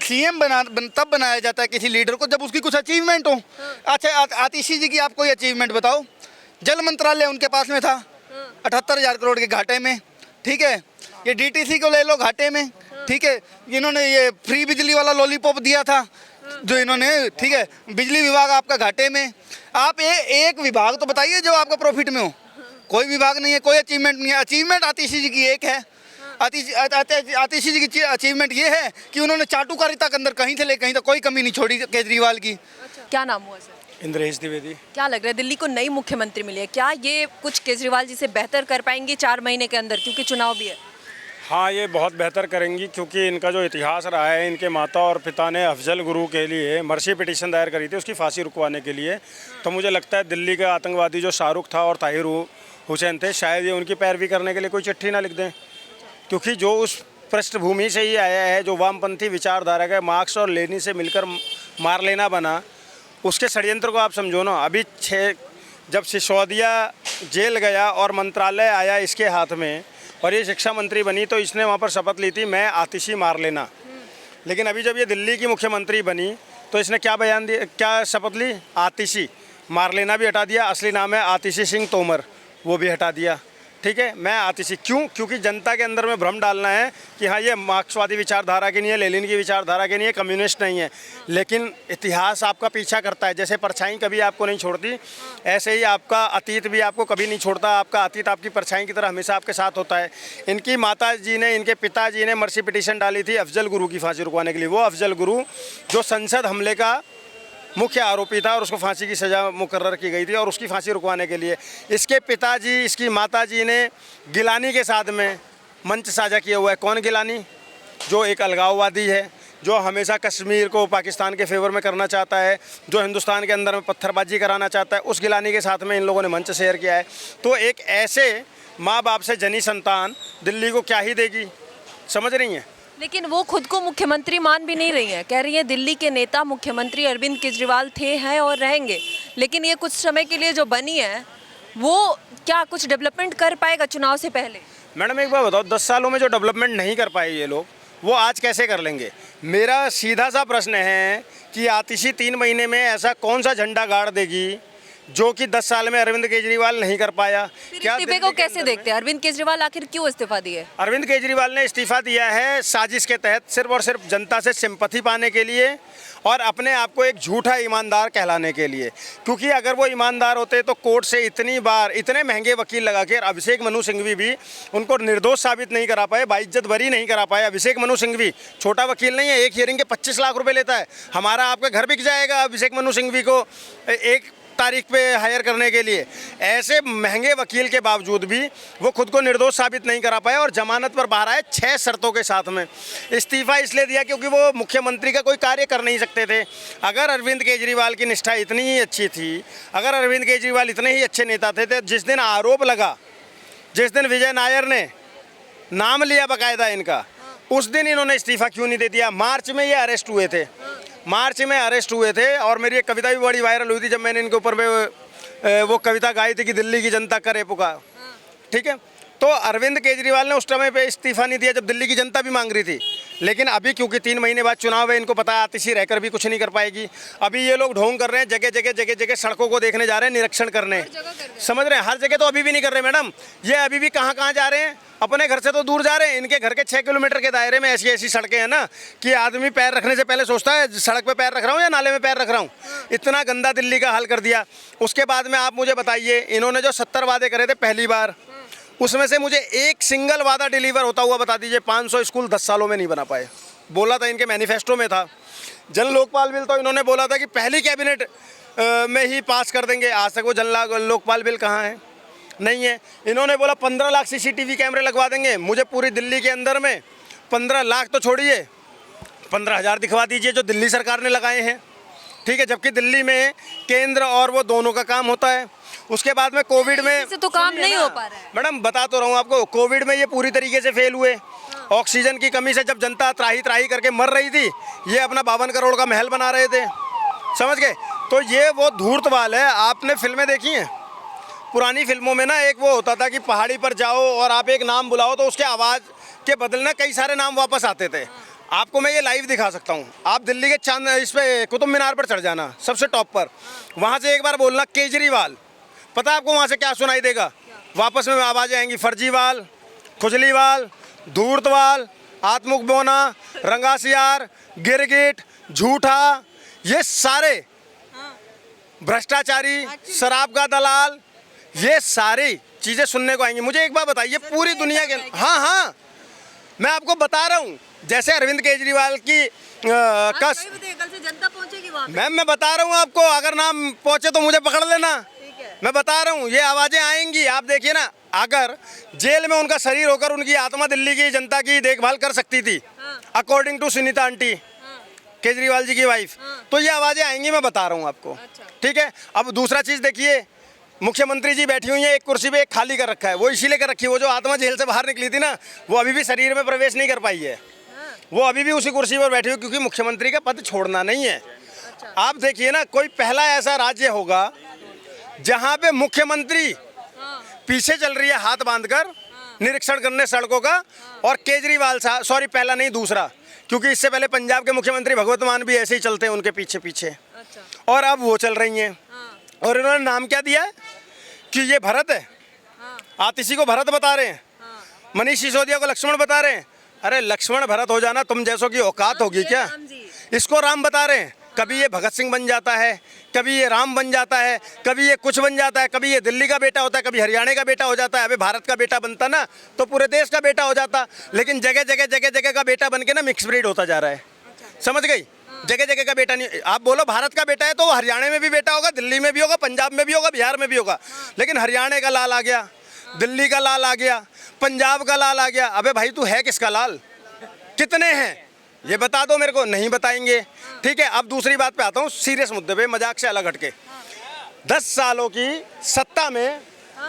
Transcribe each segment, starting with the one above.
CM तब बनाया जाता है किसी लीडर को जब उसकी कुछ अचीवमेंट हो। अच्छा, आतिशी जी की आप कोई अचीवमेंट बताओ। जल मंत्रालय उनके पास में था 78,000 करोड़ के घाटे में, ठीक है। ये डीटीसी को ले लो घाटे में, ठीक है। इन्होंने ये फ्री बिजली वाला लॉलीपॉप दिया था जो इन्होंने, ठीक है। बिजली विभाग आपका घाटे में। आप एक विभाग तो बताइए जो आपका प्रॉफिट में हो। कोई विभाग नहीं है, कोई अचीवमेंट नहीं है। अचीवमेंट आतिशी जी की एक है। आतिशी जी की अचीवमेंट ये है कि उन्होंने चाटुकारिता के अंदर कहीं से ले कहीं तक कोई कमी नहीं छोड़ी केजरीवाल की। क्या नाम हुआ सर? इंद्रेश द्विवेदी। क्या लग रहा है, दिल्ली को नई मुख्यमंत्री मिली है, क्या ये कुछ केजरीवाल जी से बेहतर कर पाएंगे 4 महीने के अंदर, क्योंकि चुनाव भी है? हाँ, ये बहुत बेहतर करेंगी क्योंकि इनका जो इतिहास रहा है, इनके माता और पिता ने अफजल गुरु के लिए मर्सी पिटीशन दायर करी थी उसकी फांसी रुकवाने के लिए। तो मुझे लगता है दिल्ली के आतंकवादी जो शाहरुख था और ताहिर हुसैन थे, शायद ये उनकी पैरवी करने के लिए कोई चिट्ठी ना लिख दें, क्योंकि जो उस पृष्ठभूमि से ही आया है, जो वामपंथी विचारधारा का मार्क्स और लेनिन से मिलकर मार लेना बना, उसके षड्यंत्र को आप समझो ना। अभी जब सिसोदिया जेल गया और मंत्रालय आया इसके हाथ में और ये शिक्षा मंत्री बनी, तो इसने वहाँ पर शपथ ली थी मैं आतिशी मार लेना। लेकिन अभी जब ये दिल्ली की मुख्यमंत्री बनी तो इसने क्या बयान दिया, क्या शपथ ली? आतिशी मार लेना भी हटा दिया, असली नाम है आतिशी सिंह तोमर, वो भी हटा दिया, ठीक है। मैं आतिशी क्यों? क्योंकि जनता के अंदर में भ्रम डालना है कि हाँ ये मार्क्सवादी विचारधारा की नहीं है, लेनिन की विचारधारा की नहीं है, कम्युनिस्ट नहीं है। लेकिन इतिहास आपका पीछा करता है, जैसे परछाई कभी आपको नहीं छोड़ती, ऐसे ही आपका अतीत भी आपको कभी नहीं छोड़ता। आपका अतीत आपकी परछाई की तरह हमेशा आपके साथ होता है। इनकी माता जी ने, इनके पिताजी ने मर्सी पिटीशन डाली थी अफजल गुरु की फांसी रुकवाने के लिए। वो अफजल गुरु जो संसद हमले का मुख्य आरोपी था और उसको फांसी की सज़ा मुकर्रर की गई थी, और उसकी फांसी रुकवाने के लिए इसके पिताजी, इसकी माताजी ने गिलानी के साथ में मंच साझा किया हुआ है। कौन गिलानी? जो एक अलगाववादी है, जो हमेशा कश्मीर को पाकिस्तान के फेवर में करना चाहता है, जो हिंदुस्तान के अंदर में पत्थरबाजी कराना चाहता है, उस गिलानी के साथ में इन लोगों ने मंच शेयर किया है। तो एक ऐसे माँ बाप से जनी संतान दिल्ली को क्या ही देगी, समझ रही हैं? लेकिन वो खुद को मुख्यमंत्री मान भी नहीं रही है, कह रही है दिल्ली के नेता मुख्यमंत्री अरविंद केजरीवाल थे, हैं और रहेंगे। लेकिन ये कुछ समय के लिए जो बनी है वो क्या कुछ डेवलपमेंट कर पाएगा चुनाव से पहले? मैडम एक बात बताओ, 10 सालों में जो डेवलपमेंट नहीं कर पाए ये लोग, वो आज कैसे कर लेंगे? मेरा सीधा सा प्रश्न है कि आतिशी 3 महीने में ऐसा कौन सा झंडा गाड़ देगी जो कि 10 साल में अरविंद केजरीवाल नहीं कर पाया? क्या इस्तीफे को कैसे देखते हैं? अरविंद केजरीवाल आखिर क्यों इस्तीफा दिए? अरविंद केजरीवाल ने इस्तीफा दिया है साजिश के तहत, सिर्फ और सिर्फ जनता से सिंपैथी पाने के लिए और अपने आप को एक झूठा ईमानदार कहलाने के लिए। क्योंकि अगर वो ईमानदार होते तो कोर्ट से इतनी बार इतने महंगे वकील लगा के, अभिषेक मनु सिंघवी भी उनको निर्दोष साबित नहीं करा पाए, बाइज्जत बरी नहीं करा पाए। अभिषेक मनु सिंघवी छोटा वकील नहीं है, एक हियरिंग के 25 लाख रुपये लेता है। हमारा आपका घर बिक जाएगा अभिषेक मनु सिंघवी को एक तारीख पे हायर करने के लिए। ऐसे महंगे वकील के बावजूद भी वो खुद को निर्दोष साबित नहीं करा पाए और जमानत पर बाहर आए 6 शर्तों के साथ में। इस्तीफा इसलिए दिया क्योंकि वो मुख्यमंत्री का कोई कार्य कर नहीं सकते थे। अगर अरविंद केजरीवाल की निष्ठा इतनी ही अच्छी थी, अगर अरविंद केजरीवाल इतने ही अच्छे नेता थे, तो जिस दिन आरोप लगा, जिस दिन विजय नायर ने नाम लिया बाकायदा इनका, उस दिन इन्होंने इस्तीफा क्यों नहीं दे दिया? मार्च में ये अरेस्ट हुए थे, मार्च में अरेस्ट हुए थे और मेरी एक कविता भी बड़ी वायरल हुई थी जब मैंने इनके ऊपर में वो कविता गाई थी कि दिल्ली की जनता करे पुकार, ठीक है। तो अरविंद केजरीवाल ने उस समय पे इस्तीफा नहीं दिया जब दिल्ली की जनता भी मांग रही थी। लेकिन अभी क्योंकि 3 महीने बाद चुनाव है, इनको पता है आतिशी रहकर भी कुछ नहीं कर पाएगी। अभी ये लोग ढोंग कर रहे हैं, जगह जगह सड़कों को देखने जा रहे हैं, निरीक्षण करने, समझ रहे हैं? हर जगह तो अभी भी नहीं कर रहे मैडम। ये अभी भी कहाँ जा रहे हैं? अपने घर से तो दूर जा रहे हैं। इनके घर के 6 किलोमीटर के दायरे में ऐसी ऐसी सड़कें हैं ना कि आदमी पैर रखने से पहले सोचता है सड़क पे पैर रख रहा हूँ या नाले में पैर रख रहा हूँ। इतना गंदा दिल्ली का हाल कर दिया। उसके बाद में आप मुझे बताइए, इन्होंने जो 70 वादे करे थे पहली बार, उसमें से मुझे एक सिंगल वादा डिलीवर होता हुआ बता दीजिए। 500 स्कूल 10 सालों में नहीं बना पाए, बोला था इनके मैनिफेस्टो में था। जन लोकपाल बिल तो इन्होंने बोला था कि पहली कैबिनेट में ही पास कर देंगे। आज तक वो जन लोकपाल बिल कहाँ है? नहीं है। इन्होंने बोला 15 लाख CCTV कैमरे लगवा देंगे। मुझे पूरी दिल्ली के अंदर में 15 लाख तो छोड़िए, 15,000 दिखवा दीजिए जो दिल्ली सरकार ने लगाए हैं, ठीक है। जबकि दिल्ली में केंद्र और वो दोनों का काम होता है। उसके बाद में कोविड में से तो काम नहीं हो पा रहा है मैडम, बता तो रहा हूँ आपको। कोविड में ये पूरी तरीके से फेल हुए। ऑक्सीजन की कमी से जब जनता त्राही करके मर रही थी, ये अपना 52 करोड़ का महल बना रहे थे, समझ गए? तो ये वो धूर्तवाल है। आपने फिल्में देखी हैं? पुरानी फिल्मों में ना एक वो होता था कि पहाड़ी पर जाओ और आप एक नाम बुलाओ तो उसके आवाज़ के बदलना कई सारे नाम वापस आते थे। आपको मैं ये लाइव दिखा सकता हूँ। आप दिल्ली के चांद इस पे कुतुब मीनार पर चढ़ जाना, सबसे टॉप पर, वहाँ से एक बार बोलना केजरीवाल, पता है आपको वहाँ से क्या सुनाई देगा? वापस में आवाज़ें आएंगी, फर्जीवाल, खुजलीवाल, धूर्तवाल, आत्मुख बोना, रंगासियार, गिरगिट, झूठा, ये सारे भ्रष्टाचारी, शराब का दलाल, ये सारी चीज़ें सुनने को आएंगी। मुझे एक बात बताइए, पूरी दुनिया के, हाँ हाँ मैं आपको बता रहा हूँ, जैसे अरविंद केजरीवाल की कल से जनता पहुंचेगी वहाँ पे। मैम मैं बता रहा हूँ आपको, अगर ना पहुँचे तो मुझे पकड़ लेना। ठीक है। मैं बता रहा हूँ ये आवाज़ें आएंगी। आप देखिए ना, अगर जेल में उनका शरीर होकर उनकी आत्मा दिल्ली की जनता की देखभाल कर सकती थी, according to Sunita aunty, Kejriwal ji की वाइफ, तो ये आवाज़ें आएंगी, मैं बता रहा हूँ आपको। ठीक है। अब दूसरा चीज़ देखिए, मुख्यमंत्री जी बैठी हुई है एक कुर्सी पे, एक खाली कर रखा है, वो इसीलिए कर रखी है, वो जो आत्मा जेल से बाहर निकली थी ना, वो अभी भी शरीर में प्रवेश नहीं कर पाई है, वो अभी भी उसी कुर्सी पर बैठी हुई, क्योंकि मुख्यमंत्री का पद छोड़ना नहीं है। आप देखिए ना, कोई पहला ऐसा राज्य होगा जहाँ पे मुख्यमंत्री पीछे चल रही है हाथ बांधकर निरीक्षण करने सड़कों का, और केजरीवाल साहब, सॉरी पहला नहीं दूसरा, क्योंकि इससे पहले पंजाब के मुख्यमंत्री भगवत मान भी ऐसे ही चलते हैं उनके पीछे पीछे, और अब वो चल रही हैं। और इन्होंने नाम क्या दिया है कि ये भरत है, आतिशी को भरत बता रहे हैं, मनीष सिसोदिया को लक्ष्मण बता रहे हैं। अरे लक्ष्मण भरत हो जाना तुम जैसों की औकात होगी क्या? इसको राम बता रहे हैं। कभी ये भगत सिंह बन जाता है, कभी ये राम बन जाता है, कभी ये कुछ बन जाता है, कभी ये दिल्ली का बेटा होता है, कभी हरियाणा का बेटा हो जाता है। अबे भारत का बेटा बनता ना तो पूरे देश का बेटा हो जाता, लेकिन जगह जगह का बेटा बन के ना मिक्स ब्रीड होता जा रहा है। समझ गई? जगह जगह का बेटा नहीं। आप बोलो भारत का बेटा है तो वो हरियाणा में भी बेटा होगा, दिल्ली में भी होगा, पंजाब में भी होगा, बिहार में भी होगा, लेकिन हरियाणा का लाल आ गया, दिल्ली का लाल आ गया, पंजाब का लाल आ गया। अबे भाई तू है किसका लाल? कितने हैं ये बता दो मेरे को। नहीं बताएंगे। ठीक है। अब दूसरी बात पे आता हूँ, सीरियस मुद्दे पे, मजाक से अलग हटके। 10 सालों की सत्ता में,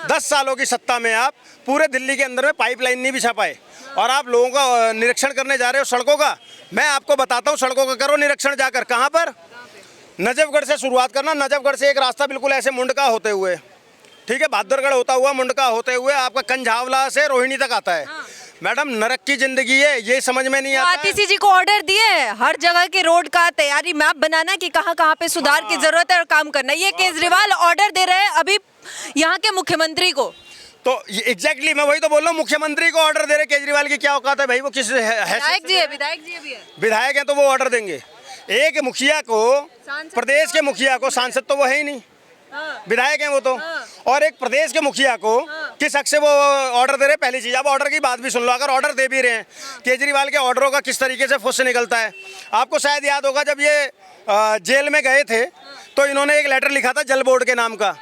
10 सालों की सत्ता में आप पूरे दिल्ली के अंदर में पाइपलाइन नहीं बिछा पाए, और आप लोगों का निरीक्षण करने जा रहे हो सड़कों का। मैं आपको बताता हूँ, सड़कों का करो निरीक्षण जाकर। कहाँ पर? नजफगढ़ से शुरुआत करना। नजफगढ़ से एक रास्ता बिल्कुल ऐसे मुंडका होते हुए, ठीक है, बहादुरगढ़ होता हुआ मुंडका होते हुए आपका कंझावला से रोहिणी तक आता है। मैडम नरक की जिंदगी है, ये समझ में नहीं आता। आतिशी जी को ऑर्डर दिए हर जगह के रोड का तैयारी मैप बनाना कि कहाँ कहाँ पे सुधार की जरूरत है और काम करना। ये केजरीवाल ऑर्डर दे रहे हैं अभी यहाँ के मुख्यमंत्री को। तो एग्जैक्टली मैं वही तो बोल रहा हूँ, मुख्यमंत्री को ऑर्डर दे रहे। केजरीवाल की क्या औकात है भाई? वो किस विधायक जी है, विधायक जी भी है, विधायक है तो वो ऑर्डर देंगे। एक मुखिया को, प्रदेश के मुखिया को, सांसद तो वो है ही नहीं, विधायक हैं वो तो, और एक प्रदेश के मुखिया को किस हक से वो ऑर्डर दे रहे? पहली चीज, अब ऑर्डर की बात भी सुन लो। अगर ऑर्डर दे भी रहे हैं, केजरीवाल के ऑर्डरों का किस तरीके से फुस निकलता है आपको शायद याद होगा। जब ये जेल में गए थे तो इन्होंने एक लेटर लिखा था जल बोर्ड के नाम का,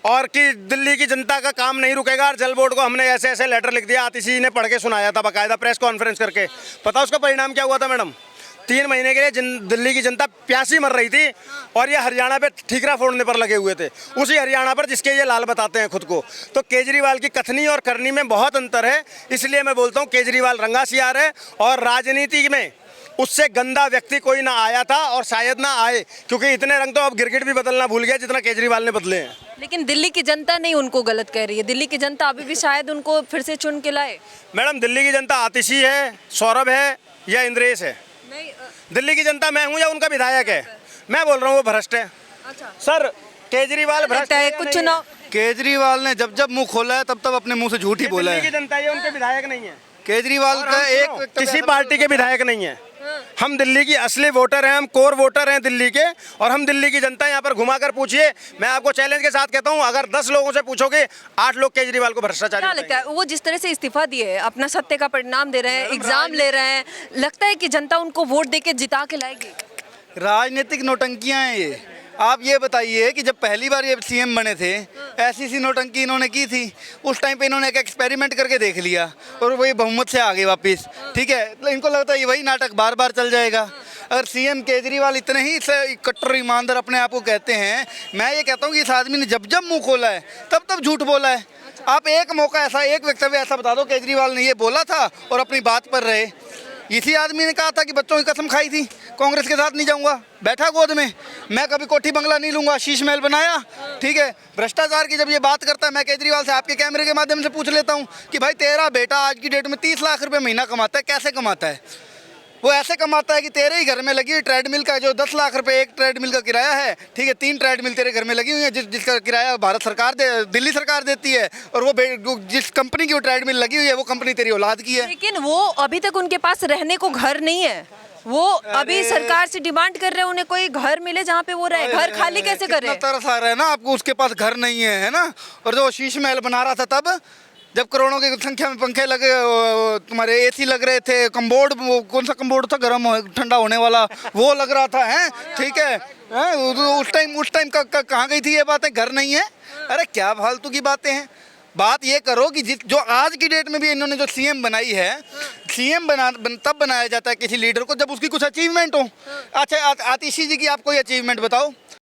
और कि दिल्ली की जनता का काम नहीं रुकेगा, और जल बोर्ड को हमने ऐसे ऐसे लेटर लिख दिया। आतिशी ने पढ़ के सुनाया था बाकायदा प्रेस कॉन्फ्रेंस करके। पता उसका परिणाम क्या हुआ था मैडम? 3 महीने के लिए दिल्ली की जनता प्यासी मर रही थी, और ये हरियाणा पे ठीकरा फोड़ने पर लगे हुए थे, उसी हरियाणा पर जिसके ये लाल बताते हैं खुद को। तो केजरीवाल की कथनी और करनी में बहुत अंतर है। इसलिए मैं बोलता हूँ केजरीवाल रंगासियार है, और राजनीति में उससे गंदा व्यक्ति कोई ना आया था और शायद ना आए, क्योंकि इतने रंग तो अब गिरगिट भी बदलना भूल गया जितना केजरीवाल ने बदले हैं। लेकिन दिल्ली की जनता नहीं उनको गलत कह रही है। दिल्ली की जनता अभी भी शायद उनको फिर से चुन के लाए। मैडम दिल्ली की जनता आतिशी है, सौरभ है या इंद्रेश है? दिल्ली की जनता मैं हूँ या उनका विधायक है? मैं बोल रहा हूँ वो भ्रष्ट है। अच्छा सर केजरीवाल भ्रष्ट है। कुछ चुनाव केजरीवाल ने जब जब मुंह खोला है तब तब अपने मुंह से झूठ ही बोला दिल्ली है। की जनता ये उनके विधायक नहीं है। केजरीवाल का एक किसी पार्टी के विधायक नहीं है। हम दिल्ली की असली वोटर हैं, हम कोर वोटर हैं दिल्ली के, और हम दिल्ली की जनता यहाँ पर घुमा कर पूछिए। मैं आपको चैलेंज के साथ कहता हूँ, अगर 10 लोगों से पूछोगे 8 लोग केजरीवाल को भ्रष्टाचारी क्या लगता है? वो जिस तरह से इस्तीफा दिए, अपना सत्य का परिणाम दे रहे हैं, एग्जाम ले रहे हैं, लगता है कि जनता उनको वोट देके जिता के लाएगी? राजनीतिक नौटंकियां हैं ये। आप ये बताइए कि जब पहली बार ये सीएम बने थे, ऐसी सी नौटंकी इन्होंने की थी। उस टाइम पे इन्होंने एक एक्सपेरिमेंट करके देख लिया और वही बहुमत से आ गए वापस। ठीक है, तो इनको लगता है ये वही नाटक बार बार चल जाएगा। अगर सीएम केजरीवाल इतने ही कट्टर ईमानदार अपने आप को कहते हैं, मैं ये कहता हूँ कि इस आदमी ने जब जब मुंह खोला है तब तब झूठ बोला है। आप एक मौका ऐसा, एक वक्तव्य ऐसा बता दो केजरीवाल ने ये बोला था और अपनी बात पर रहे। इसी आदमी ने कहा था कि बच्चों की कसम खाई थी, कांग्रेस के साथ नहीं जाऊंगा, बैठा गोद में, मैं कभी कोठी बंगला नहीं लूंगा, शीश महल बनाया। ठीक है, भ्रष्टाचार की जब ये बात करता है, मैं केजरीवाल से आपके कैमरे के माध्यम से पूछ लेता हूँ कि भाई तेरा बेटा आज की डेट में 30 लाख रुपए महीना कमाता है, कैसे कमाता है? वो ऐसे कमाता है कि तेरे ही घर में लगी हुई ट्रेडमिल का जो 10 लाख रुपए एक ट्रेडमिल का किराया है, ठीक है, 3 ट्रेडमिल तेरे घर में लगी हुई है जिसका किराया भारत सरकार दिल्ली सरकार देती है, और वो जिस कंपनी की वो ट्रेडमिल लगी हुई है वो कंपनी तेरी औलाद की है। लेकिन वो अभी तक उनके पास रहने को घर नहीं है, वो अभी सरकार से डिमांड कर रहे हैं उन्हें कोई घर मिले जहाँ पे वो रहे। घर खाली कैसे करे? कितना तरस आ रहा है ना आपको, उसके पास घर नहीं है ना। और जो शीश महल बना रहा था तब, जब करोड़ों की संख्या में पंखे लगे, तुम्हारे एसी लग रहे थे, कम्बोर्ड, कौन सा कम्बोर्ड था गर्म ठंडा होने वाला, वो लग रहा था, हैं, ठीक है, हैं? उस टाइम कहाँ गई थी ये बातें? घर नहीं है। अरे क्या फालतू की बातें हैं। बात ये करो कि जो आज की डेट में भी इन्होंने जो सीएम बनाई है, सीएम तब बनाया जाता है किसी लीडर को जब उसकी कुछ अचीवमेंट हो। अच्छा, आतिशी जी की आप कोई अचीवमेंट बताओ।